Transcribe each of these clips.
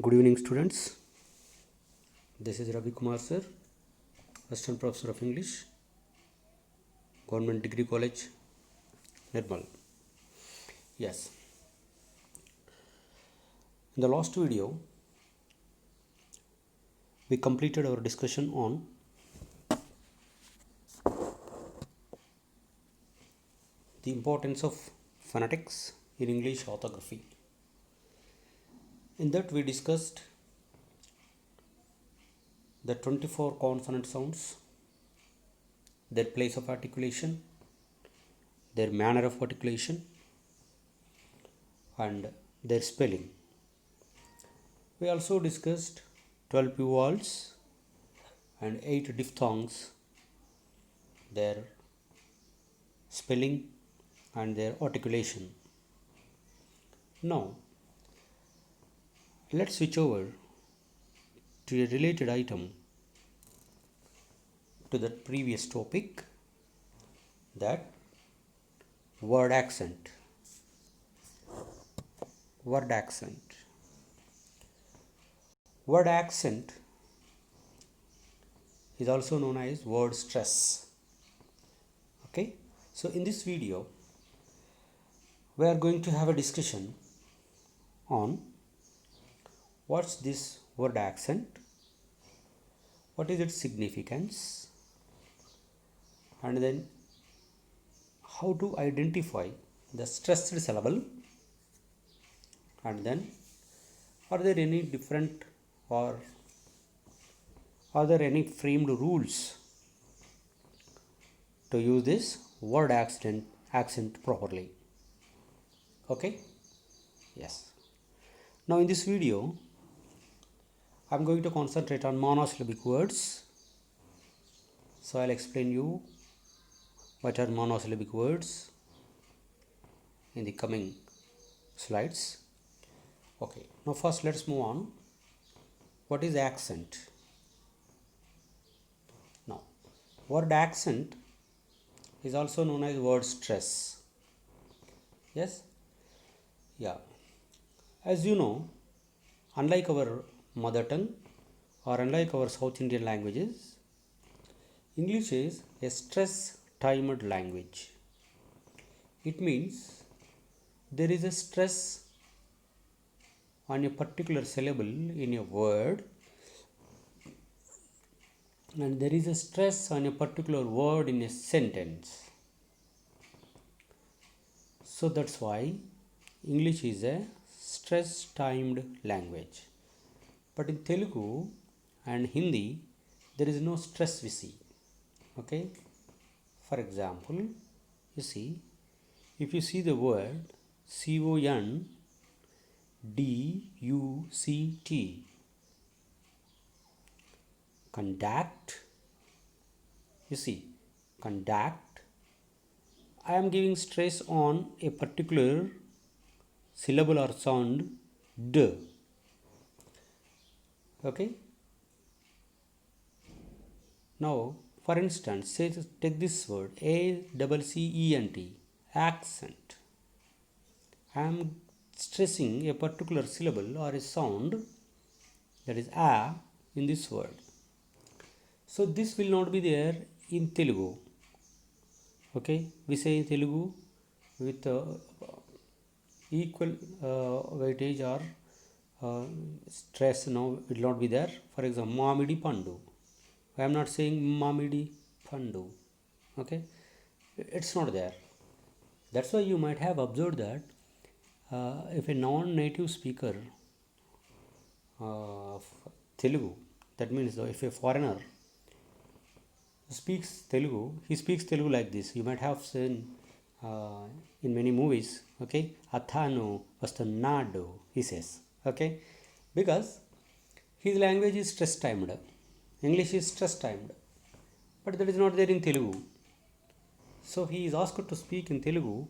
Good evening, students. This is Ravi Kumar sir, Assistant Professor of English, Government Degree College, Nirmal. Yes, in the last video, we completed our discussion on the importance of phonetics in English orthography. In that, we discussed the 24 consonant sounds, their place of articulation, their manner of articulation, and their spelling. We also discussed 12 vowels and 8 diphthongs, their spelling and their articulation. Now, let's switch over to a related item to the previous topic, that word accent. Word accent. Word accent is also known as word stress. Okay, so in this video, we are going to have a discussion on what's this word accent, what is its significance, and then how to identify the stressed syllable, and then are there any different or are there any framed rules to use this word accent properly. Okay, yes. Now in this video, I'm going to concentrate on monosyllabic words. So I'll explain you what are monosyllabic words in the coming slides. Okay, now first let's move on. What is accent? Now, word accent is also known as word stress. Yes? Yeah. As you know, unlike our mother tongue or unlike our South Indian languages, English is a stress timed language. It means there is a stress on a particular syllable in a word, and there is a stress on a particular word in a sentence. So that's why English is a stress timed language. But in Telugu and Hindi, there is no stress we see. Okay, for example, you see, if you see the word conduct, conduct, you see, conduct, I am giving stress on a particular syllable or sound d. Okay, now for instance, say take this word accent, accent. I am stressing a particular syllable or a sound, that is a, in this word. So this will not be there in Telugu. Okay, we say in Telugu with equal weightage or stress now will not be there. For example, Mamidi Pandu. I am not saying Mamidi Pandu. Okay, it's not there. That's why you might have observed that if a non-native speaker of Telugu, that means if a foreigner speaks Telugu, he speaks Telugu like this. You might have seen in many movies, okay, Athanu Vastanadu, he says, okay, because his language is stress timed. English is stress timed, but that is not there in Telugu. So he is asked to speak in Telugu.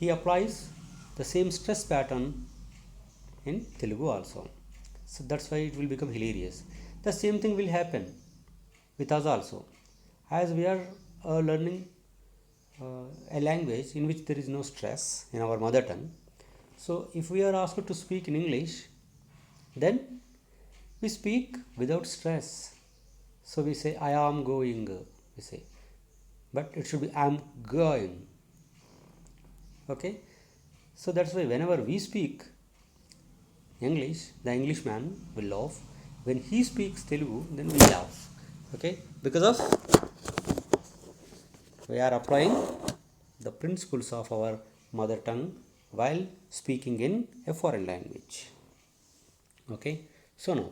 He applies the same stress pattern in Telugu also. So that's why it will become hilarious. The same thing will happen with us also, as we are learning a language in which there is no stress in our mother tongue. So if we are asked to speak in English, Then we speak without stress. So we say I am going, we say, but it should be I am going. Okay, so that's why whenever we speak English, the Englishman will laugh. When he speaks Telugu, then we laugh. Okay, because of we are applying the principles of our mother tongue while speaking in a foreign language. Okay, so now,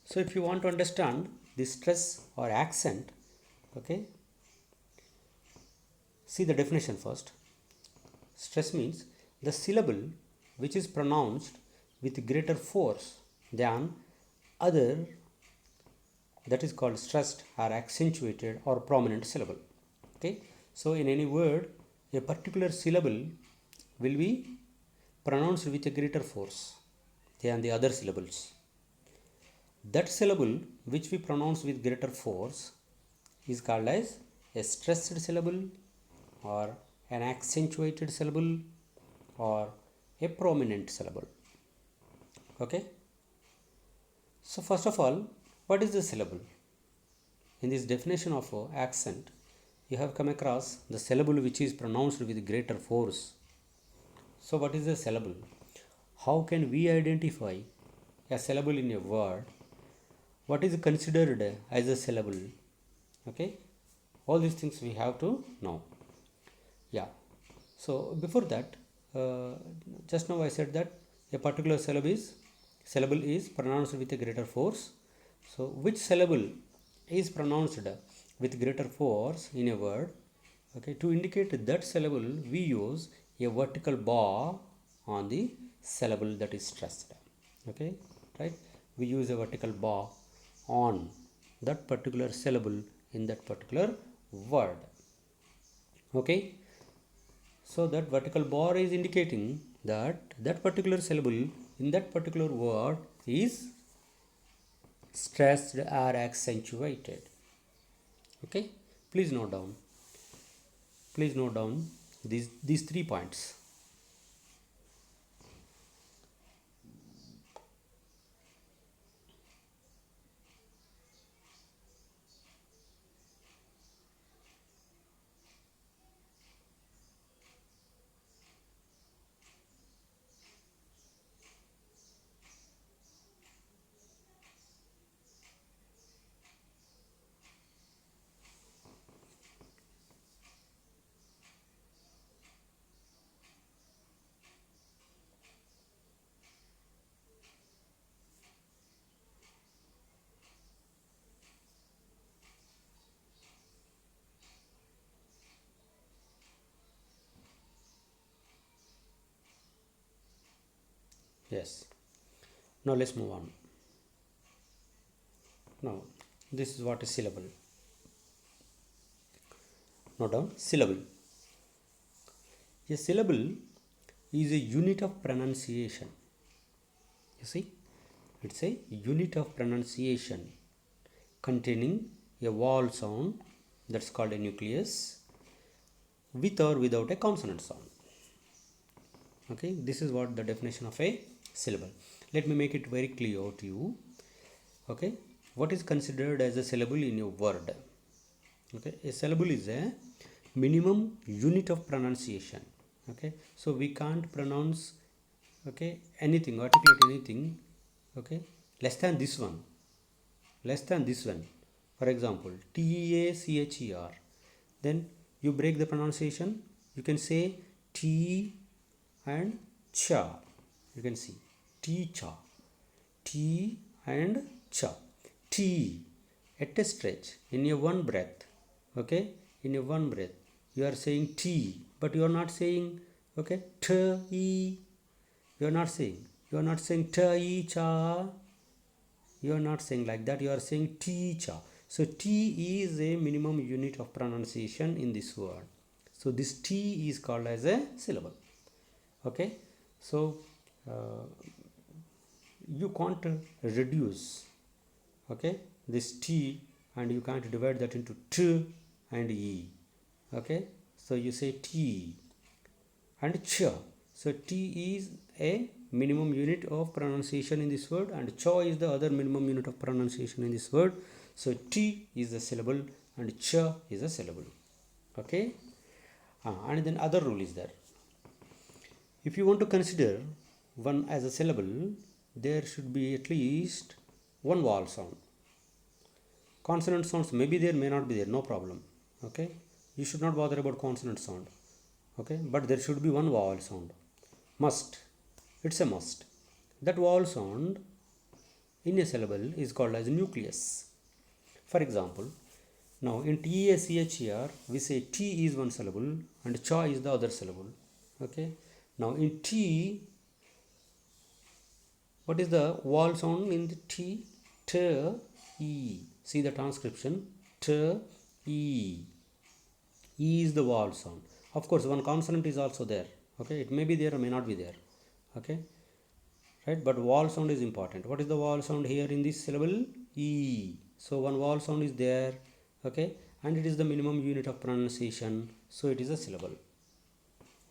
so if you want to understand the stress or accent, okay, see the definition first. Stress means the syllable which is pronounced with greater force than other, that is called stressed or accentuated or prominent syllable. Okay, so in any word a particular syllable will be pronounced with a greater force than the other syllables. That syllable which we pronounce with greater force is called as a stressed syllable or an accentuated syllable or a prominent syllable. Okay, so first of all, what is the syllable? In this definition of accent, you have come across the syllable which is pronounced with greater force. So what is a syllable? How can we identify a syllable in a word? What is considered as a syllable? Okay, all these things we have to know. Yeah, so before that, just now I said that a particular syllable is pronounced with a greater force. So which syllable is pronounced with greater force in a word? Okay, to indicate that syllable we use a vertical bar on the syllable that is stressed. Okay, right, we use a vertical bar on that particular syllable in that particular word. Okay, so that vertical bar is indicating that that particular syllable in that particular word is stressed or accentuated. Okay, please note down, these 3 points. Yes, now let's move on. Now this is what is syllable. Note down syllable. A syllable is a unit of pronunciation. You see, it's a unit of pronunciation containing a vowel sound, that's called a nucleus, with or without a consonant sound. Okay, this is what the definition of a syllable. Let me make it very clear to you. Okay, what is considered as a syllable in a word? Okay, a syllable is a minimum unit of pronunciation. Okay, so we can't pronounce, okay, anything, articulate anything, okay, less than this one, for example TEACHER. Then you break the pronunciation, you can say T and cha. You can see teacher, T and cha, T at a stretch in a one breath. Okay, in a one breath you are saying T, but you are not saying, okay, T E. You are not saying T E cha. You are not saying like that. You are saying teacher. So T is a minimum unit of pronunciation in this word. So this T is called as a syllable. Okay, so you can't reduce, okay, this T, and you can't divide that into T and E. Okay, so you say T and Ch. So T is a minimum unit of pronunciation in this word, and cha is the other minimum unit of pronunciation in this word. So t is a syllable and cha is a syllable. Okay. And then other rule is there. If you want to consider one as a syllable, there should be at least one vowel sound. Consonant sounds may be there, may not be there, no problem. Okay, you should not bother about consonant sound. Okay, but there should be one vowel sound. Must. It's a must. That vowel sound in a syllable is called as nucleus. For example, now in TACHER we say T is one syllable and cha is the other syllable. Okay, now in T, what is the vowel sound in the T? T, E. See the transcription. T, E. E is the vowel sound. Of course, one consonant is also there. Okay, it may be there or may not be there. Okay, right? But vowel sound is important. What is the vowel sound here in this syllable? E. So one vowel sound is there. Okay, and it is the minimum unit of pronunciation. So it is a syllable.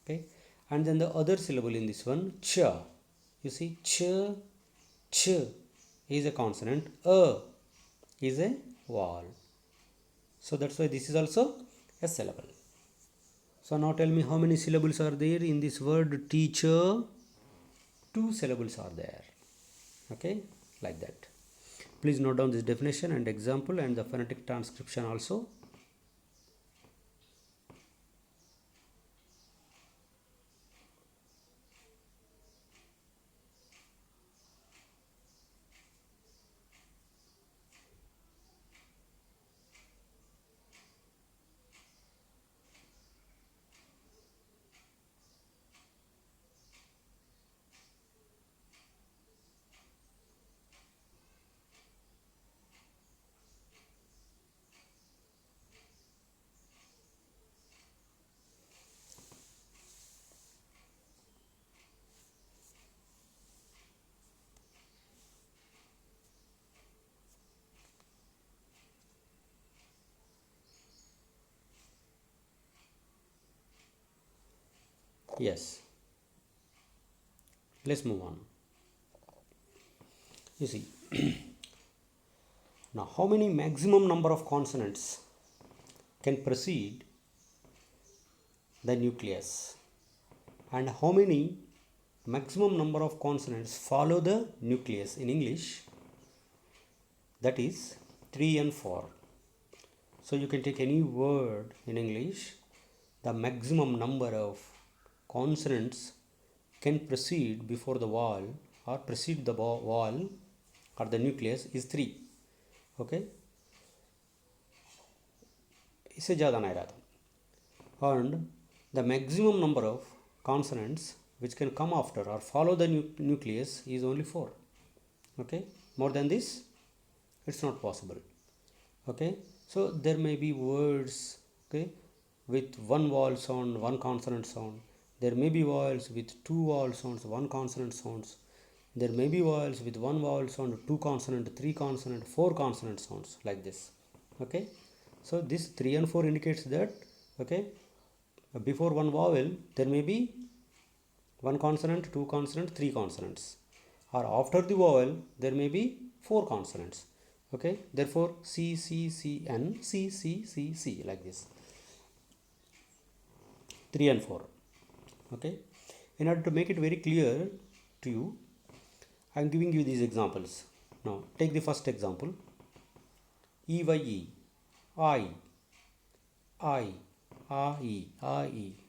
Okay, and then the other syllable in this one, cha. You see, ch is a consonant. Is a vowel. So that's why this is also a syllable. So now tell me how many syllables are there in this word teacher? 2 syllables are there. Okay, like that. Please note down this definition and example and the phonetic transcription also. Yes, let's move on. You see, now how many maximum number of consonants can precede the nucleus, and how many maximum number of consonants follow the nucleus? In English, that is 3 and 4. So you can take any word in English, the maximum number of consonants can proceed before the vowel or precede the vowel or the nucleus is 3. Okay, इससे ज़्यादा नहीं रहता. And the maximum number of consonants which can come after or follow the nucleus is only 4. Okay, more than this it's not possible. Okay, so there may be words, okay, with one vowel sound, one consonant sound. There may be vowels with 2 vowel sounds, 1 consonant sounds. There may be vowels with 1 vowel sound, 2 consonant, 3 consonant, 4 consonant sounds, like this. Okay, so this 3 and 4 indicates that, okay, before one vowel there may be 1 consonant, 2 consonant, 3 consonants, or after the vowel there may be 4 consonants. Okay, therefore C, C, C, N, C, C, C, C, like this. 3 and 4. Okay, in order to make it very clear to you, I am giving you these examples. Now take the first example. EYE, I, I.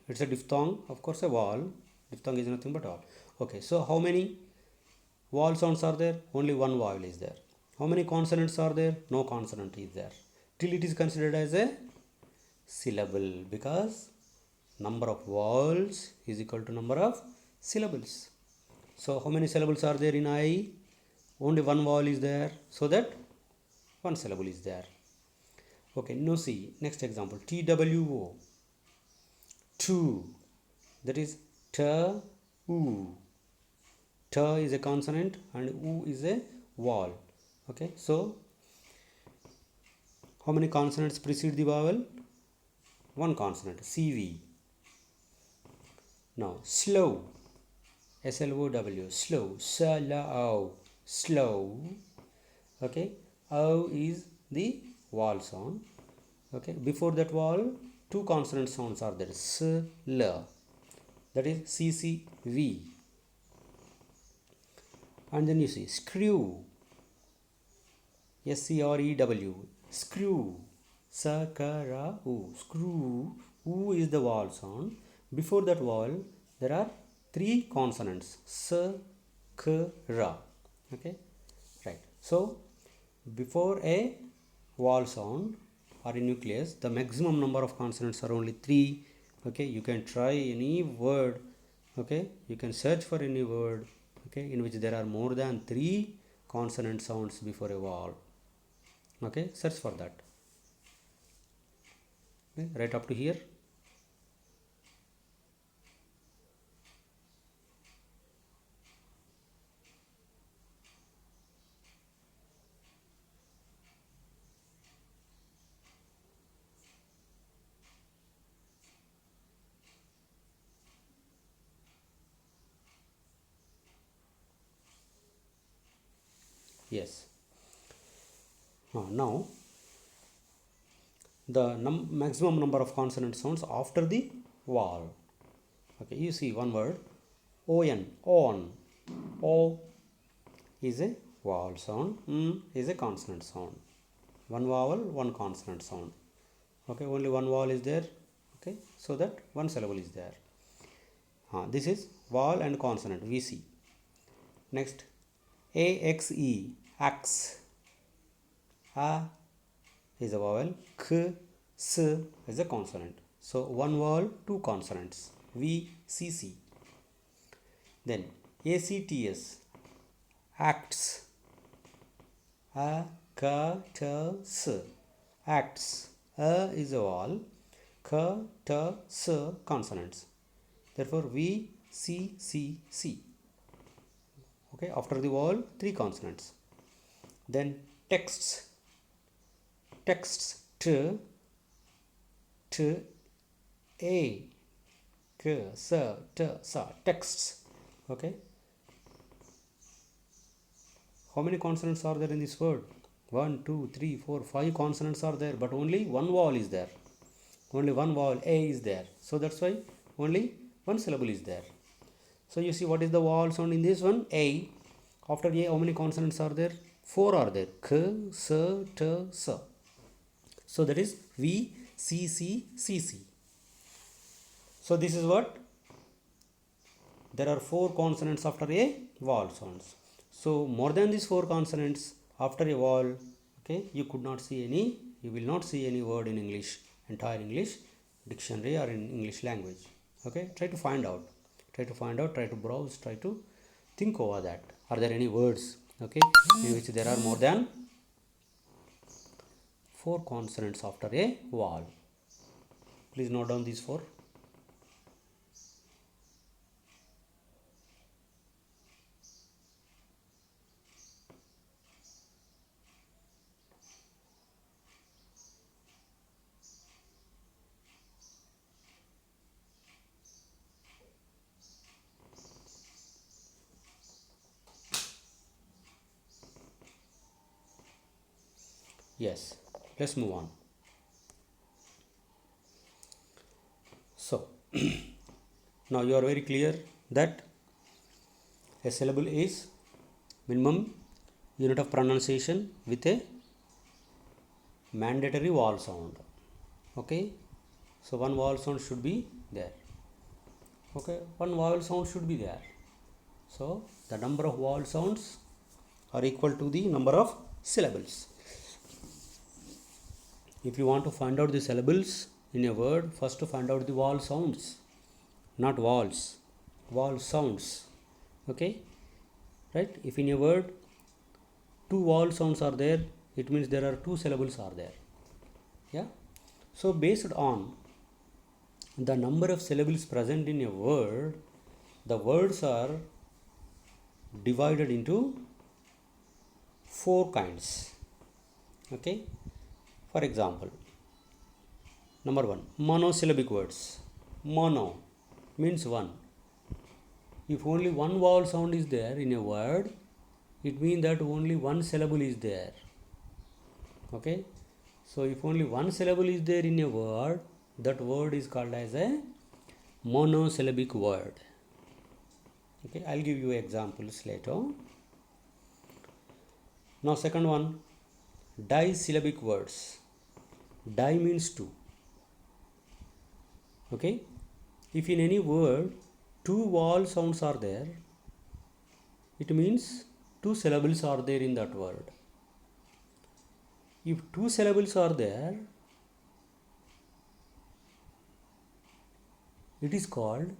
It's a diphthong, of course a vowel. Diphthong is nothing but vowel. Okay, so how many vowel sounds are there? Only one vowel is there. How many consonants are there? No consonant is there. Till it is considered as a syllable, because number of vowels is equal to number of syllables. So how many syllables are there in I? Only one vowel is there, so that one syllable is there. Okay, now see next example. TWO, two, that is ta, oo. Ta is a consonant and oo is a vowel. Okay, so how many consonants precede the vowel? One consonant, CV. Now slow, slow, slow, slow, slow. Okay, o is the vowel sound. Okay, before that vowel two consonant sounds are there, s, l, that is c, c, v. And then you see screw, screw, screw, sakara, screw. U is the vowel sound. Before that vowel there are three consonants, s, k, ra. Okay, right. So before a vowel sound or a nucleus, the maximum number of consonants are only three. Okay, you can try any word. Okay, you can search for any word, okay, in which there are more than three consonant sounds before a vowel. Okay, search for that. Okay, right up to here. Yes. Now the maximum number of consonant sounds after the vowel. Okay, you see one word, on, o is a vowel sound, is a consonant sound. One vowel, one consonant sound. Okay, only one vowel is there. Okay, so that one syllable is there. This is vowel and consonant, VC. Next, AXE, ax, a is a vowel, k, s is a consonant. So one vowel, two consonants, VCC. Then ACTS, acts, a, k, t, s, acts. A is a vowel, k, t, s consonants. Therefore VCCC. Okay, after the vowel three consonants. Then texts, t, a, k, s, t, sa, texts. Okay, how many consonants are there in this word? 1, 2, 3, 4, 5 consonants are there, but only one vowel is there. Only one vowel, a, is there. So that's why only one syllable is there. So you see what is the vowel sound in this one? A. After A, how many consonants are there? 4 are there. K, S, T, S. So that is V, C, C, C, C. So this is what? There are 4 consonants after a vowel sounds. So more than these 4 consonants after a vowel, okay, you could not see any, you will not see any word in English, entire English dictionary or in English language. Okay, try to find out, try to browse, try to think over that. Are there any words, okay, in which there are more than 4 consonants after a vowel? Please note down these 4. Yes, let's move on. So now you are very clear that a syllable is minimum unit of pronunciation with a mandatory vowel sound. Okay, so one vowel sound should be there. Okay, one vowel sound should be there. So the number of vowel sounds are equal to the number of syllables. If you want to find out the syllables in a word, first to find out the vowel sounds, not vowels, vowel sounds. Okay, right? If in a word 2 vowel sounds are there, it means there are 2 syllables are there. Yeah. So based on the number of syllables present in a word, the words are divided into 4 kinds. Okay, for example, number 1, monosyllabic words. Mono means one, If only one vowel sound is there in a word, it means that only one syllable is there. Okay, so if only one syllable is there in a word, that word is called as a monosyllabic word. Okay, I'll give you examples later. Now second one, disyllabic words. Di means two. Okay, if in any word two vowel sounds are there, it means two syllables are there in that word. If two syllables are there, it is called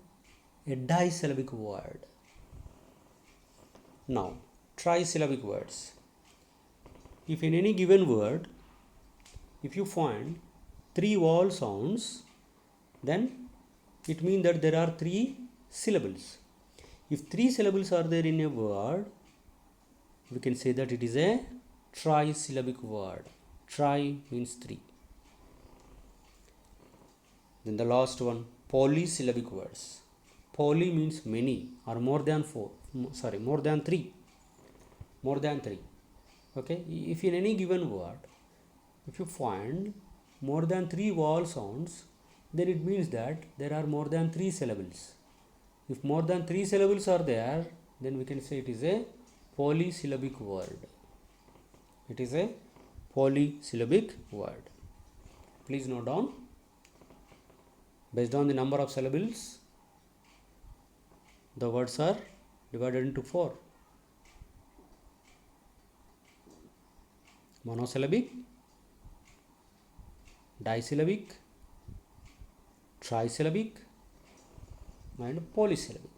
a disyllabic word. Now, trisyllabic words. If in any given word, if you find three vowel sounds, then it means that there are three syllables. If three syllables are there in a word, we can say that it is a trisyllabic word. Tri means three. Then the last one, polysyllabic words. Poly means many or more than more than three. More than three. Okay, if in any given word, if you find more than three vowel sounds, then it means that there are more than three syllables. If more than three syllables are there, then we can say it is a polysyllabic word. It is a polysyllabic word. Please note down. Based on the number of syllables, the words are divided into four. Monosyllabic, disyllabic, trisyllabic, and polysyllabic.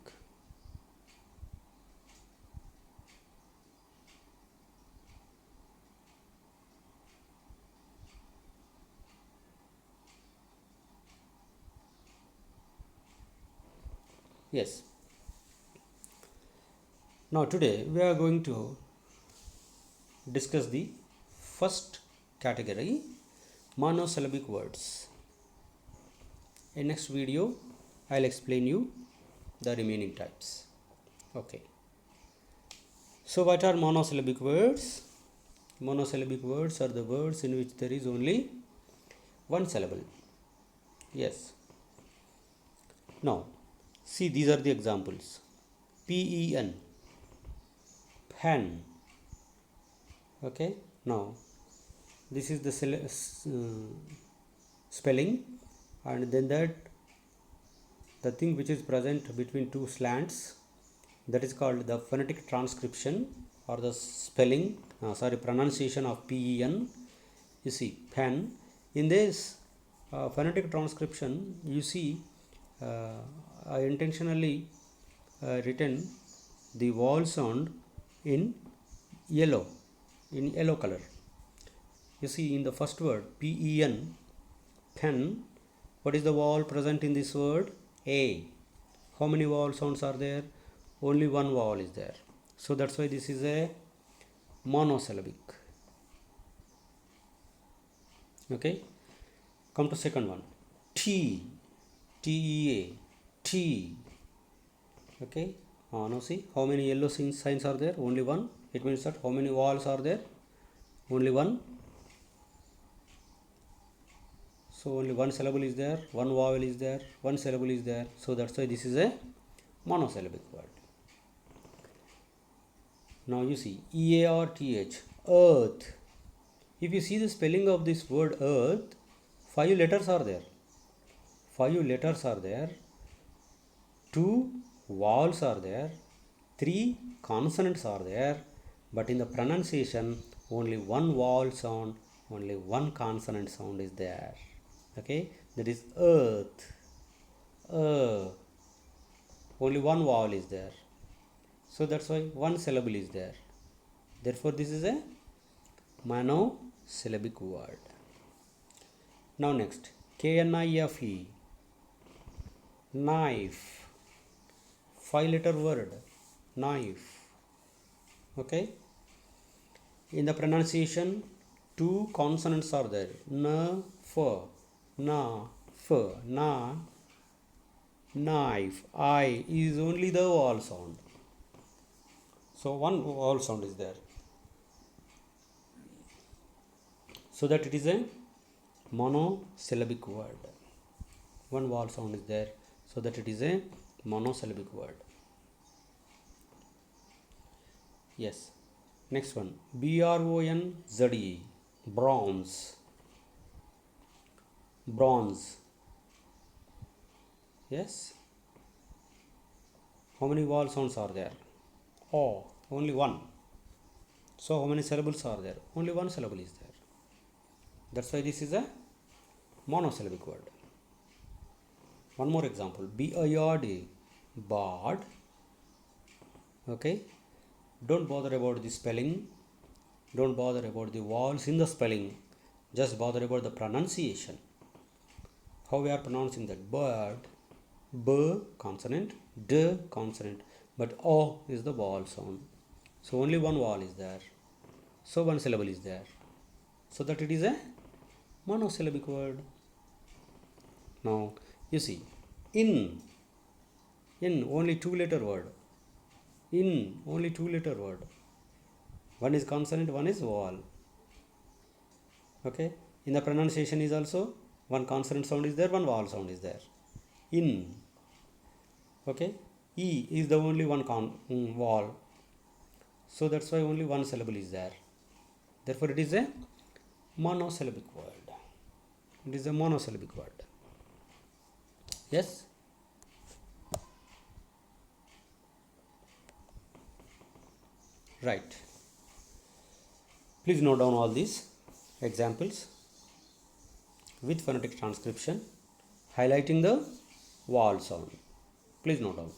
Yes. Now today we are going to discuss the first category, monosyllabic words. In next video, I'll explain you the remaining types. Okay. So what are monosyllabic words? Monosyllabic words are the words in which there is only one syllable. Yes. Now, see, these are the examples. Pen, pen. Okay. Now, this is the spelling, and then the thing which is present between two slants, that is called the phonetic transcription or the spelling, pronunciation of pen. You see, pen. In this phonetic transcription, you see, I intentionally written the vowel sound in yellow color. You see, in the first word pen, pen, what is the vowel present in this word? A. How many vowel sounds are there? Only one vowel is there. So that's why this is a monosyllabic. Okay. Come to second one. T. T-E-A. T. Okay. Now see, how many yellow signs are there? Only one. It means that how many vowels are there? Only one. So only one syllable is there, one vowel is there, one syllable is there. So that's why this is a monosyllabic word. Now you see, E-A-R-T-H, earth. If you see the spelling of this word earth, 5 letters are there. 5 letters are there. 2 vowels are there. 3 consonants are there. But in the pronunciation, only one vowel sound, only one consonant sound is there. Okay, that is earth. Only one vowel is there. So that's why one syllable is there. Therefore, this is a monosyllabic word. Now next, K-N-I-F-E, knife. 5-letter word, knife. Okay. In the pronunciation, 2 consonants are there. Na, fa, na, fa, na. knife. I is only the vowel sound. So one vowel sound is there. So that it is a monosyllabic word. One vowel sound is there, so that it is a monosyllabic word. Yes. Next one. BRONZE. Bronze. Bronze. Yes. How many vowel sounds are there? Oh, only one. So how many syllables are there? Only one syllable is there. That's why this is a monosyllabic word. One more example. BIRD. Bard. Okay. Don't bother about the spelling. Don't bother about the vowels in the spelling. Just bother about the pronunciation. How we are pronouncing that? Bird. B consonant, D consonant, but O is the vowel sound. So only one vowel is there. So one syllable is there. So that it is a monosyllabic word. Now you see, in only two-letter word. In only two-letter word. One is consonant, one is vowel. Okay. In the pronunciation is also one consonant sound is there, one vowel sound is there. In. Okay. E is the only one vowel. So that's why only one syllable is there. Therefore it is a monosyllabic word. It is a monosyllabic word. Yes. Right. Please note down all these examples with phonetic transcription, highlighting the vowel sound. Please note down.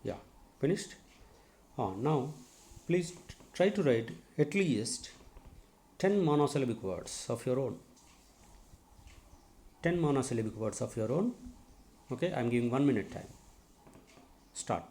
Yeah, finished? Now, please try to write at least 10 monosyllabic words of your own. 10 monosyllabic words of your own. Okay, I am giving 1 minute time. Start.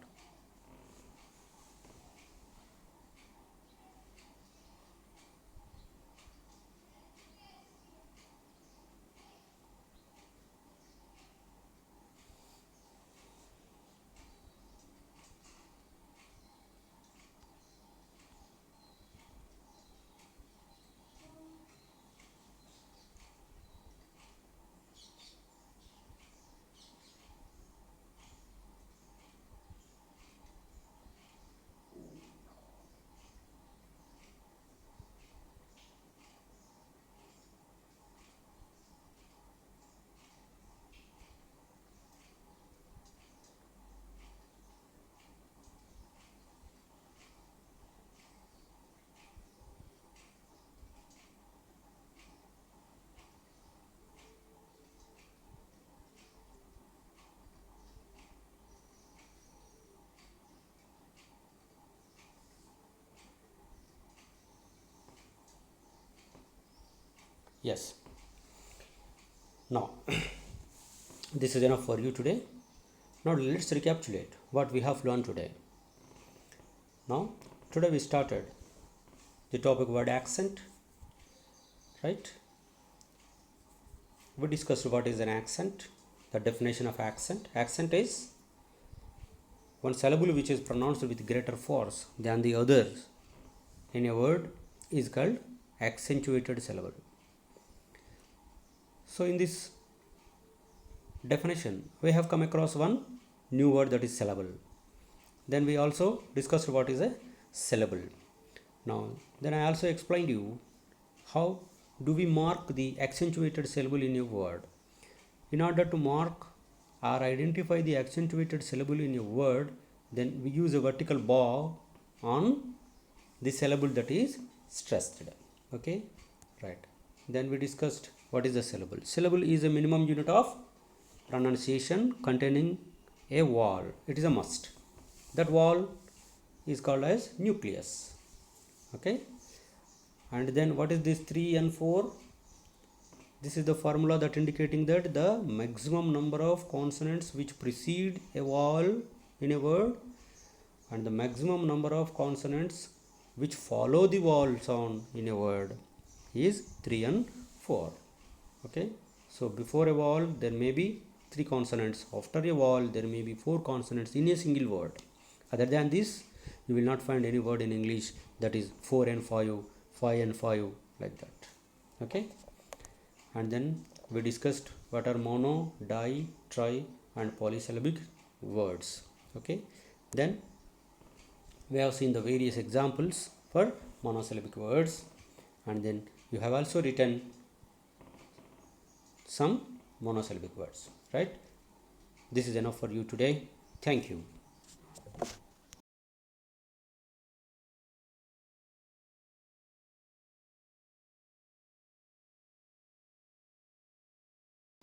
Yes. Now, this is enough for you today. Now let's recapitulate what we have learned today. Now, today we started the topic word accent, right? We discussed what is an accent, the definition of accent. Accent is one syllable which is pronounced with greater force than the others in a word is called accentuated syllable. So in this definition, we have come across one new word, that is syllable. Then we also discussed what is a syllable. Now, then I also explained you how do we mark the accentuated syllable in a word. In order to mark or identify the accentuated syllable in a word, then we use a vertical bar on the syllable that is stressed. Okay, right. Then we discussed what is the syllable. Syllable is a minimum unit of pronunciation containing a vowel. It is a must. That vowel is called as nucleus. Okay, and then what is this 3 and 4? This is the formula that indicating that the maximum number of consonants which precede a vowel in a word and the maximum number of consonants which follow the vowel sound in a word is 3 and 4. Okay, so before a vowel there may be 3 consonants, after a vowel there may be 4 consonants in a single word. Other than this, you will not find any word in English that is 4 and 5, 5 and 5, like that. Okay, and then we discussed what are mono, di, tri and polysyllabic words. Okay, then we have seen the various examples for monosyllabic words, and then you have also written some monosyllabic words, right? This is enough for you today. Thank you.